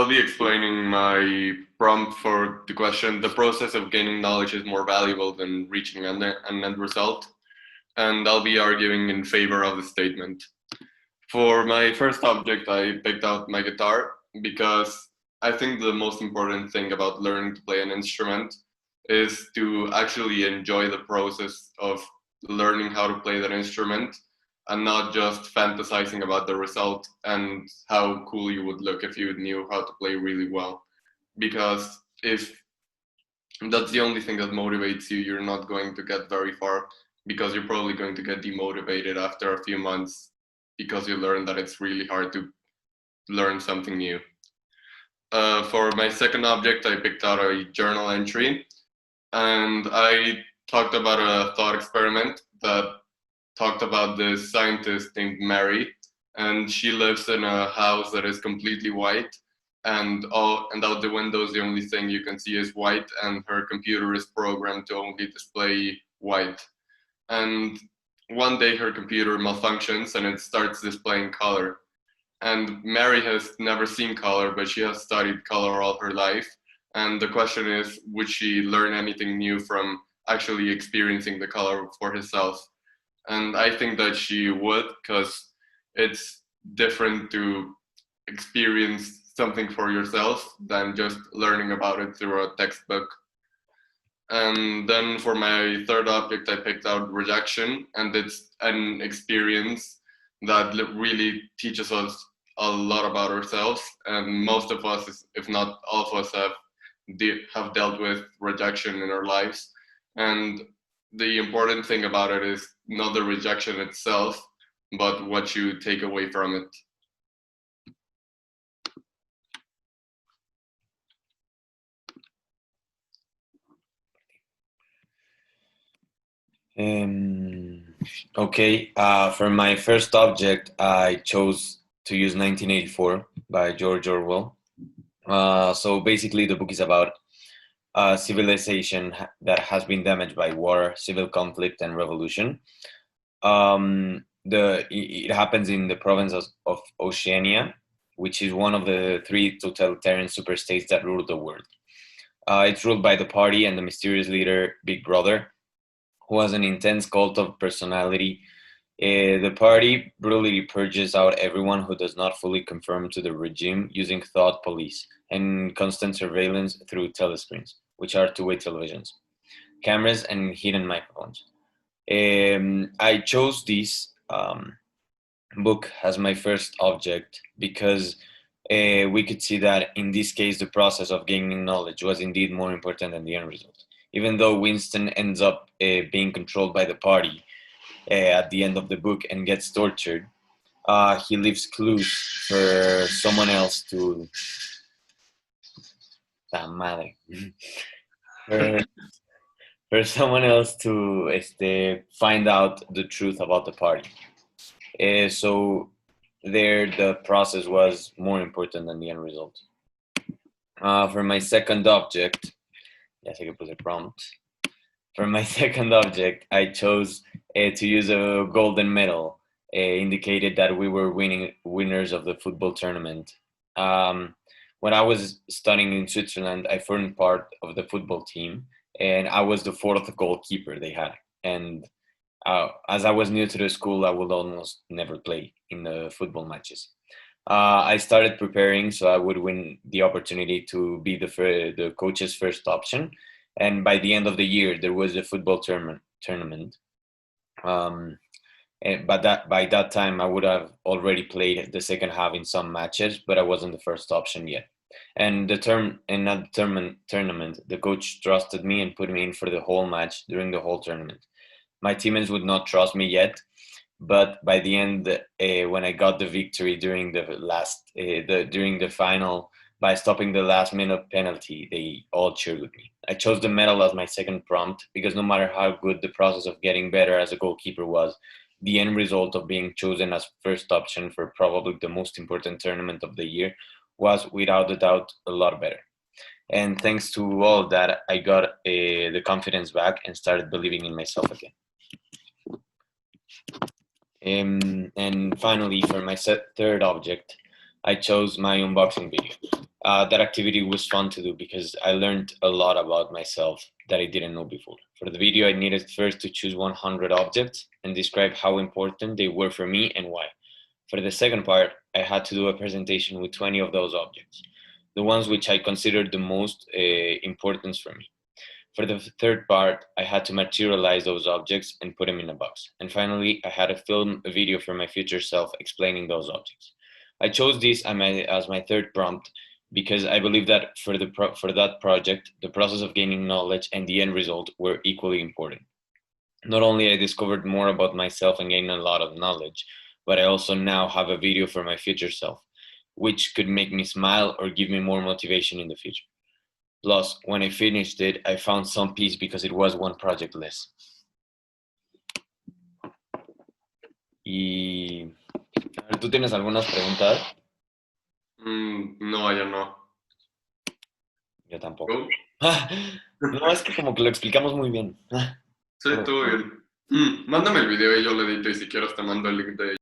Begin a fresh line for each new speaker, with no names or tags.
I'll be explaining my prompt for the question. The process of gaining knowledge is more valuable than reaching an end result. And I'll be arguing in favor of the statement. For my first object, I picked out my guitar because I think the most important thing about learning to play an instrument is to actually enjoy the process of learning how to play that instrument and not just fantasizing about the result and how cool you would look if you knew how to play really well. Because if that's the only thing that motivates you, you're not going to get very far because you're probably going to get demotivated after a few months because you learn that it's really hard to learn something new. For my second object, I picked out a journal entry, and I talked about a thought experiment that talked about this scientist named Mary, and she lives in a house that is completely white, and out the windows the only thing you can see is white, and her computer is programmed to only display white. And one day her computer malfunctions and it starts displaying color. And Mary has never seen color, but she has studied color all her life. And the question is, would she learn anything new from actually experiencing the color for herself? And I think that she would, because it's different to experience something for yourself than just learning about it through a textbook. And then for my third object, I picked out rejection, and it's an experience that really teaches us a lot about ourselves. And most of us, if not all of us, have dealt with rejection in our lives. And the important thing about it is not the rejection itself, but what you take away from it.
Okay, for my first object, I chose to use 1984 by George Orwell. So basically, the book is about a civilization that has been damaged by war, civil conflict, and revolution. It happens in the province of Oceania, which is one of the three totalitarian superstates that rule the world. It's ruled by the party and the mysterious leader, Big Brother, who has an intense cult of personality. The party brutally purges out everyone who does not fully conform to the regime using thought police and constant surveillance through telescreens, which are two-way televisions, cameras, and hidden microphones. I chose this book as my first object because we could see that in this case, the process of gaining knowledge was indeed more important than the end result. Even though Winston ends up being controlled by the party at the end of the book and gets tortured, he leaves clues for someone else to for someone else to find out the truth about the party. So there, the process was more important than the end result. For my second object, yes, I can put a prompt. For my second object, I chose to use a golden medal. Indicated that we were winners of the football tournament. When I was studying in Switzerland, I formed part of the football team, and I was the fourth goalkeeper they had. And as I was new to the school, I would almost never play in the football matches. I started preparing so I would win the opportunity to be the coach's first option. And by the end of the year, there was a football tournament. But by that time, I would have already played the second half in some matches, but I wasn't the first option yet. And at the tournament, the coach trusted me and put me in for the whole match during the whole tournament. My teammates would not trust me yet, but by the end, when I got the victory during the final, by stopping the last minute penalty, they all cheered with me. I chose the medal as my second prompt because no matter how good the process of getting better as a goalkeeper was, the end result of being chosen as first option for probably the most important tournament of the year was without a doubt a lot better. And thanks to all of that, I got the confidence back and started believing in myself again. And finally, for my third object, I chose my unboxing video. That activity was fun to do because I learned a lot about myself that I didn't know before. For the video, I needed first to choose 100 objects and describe how important they were for me and why. For the second part, I had to do a presentation with 20 of those objects, the ones which I considered the most importance for me. For the third part, I had to materialize those objects and put them in a box. And finally, I had to film a video for my future self explaining those objects. I chose this as my third prompt because I believe that for that project, the process of gaining knowledge and the end result were equally important. Not only I discovered more about myself and gained a lot of knowledge, but I also now have a video for my future self, which could make me smile or give me more motivation in the future. Plus, when I finished it, I found some peace because it was one project less. Y a ver, ¿tú tienes algunas preguntas?
No, ya no.
Yo tampoco.
¿Tú?
No, es que como que lo explicamos muy bien.
Sí, estuvo bien. Mándame el video y yo lo edito y si quieres te mando el link de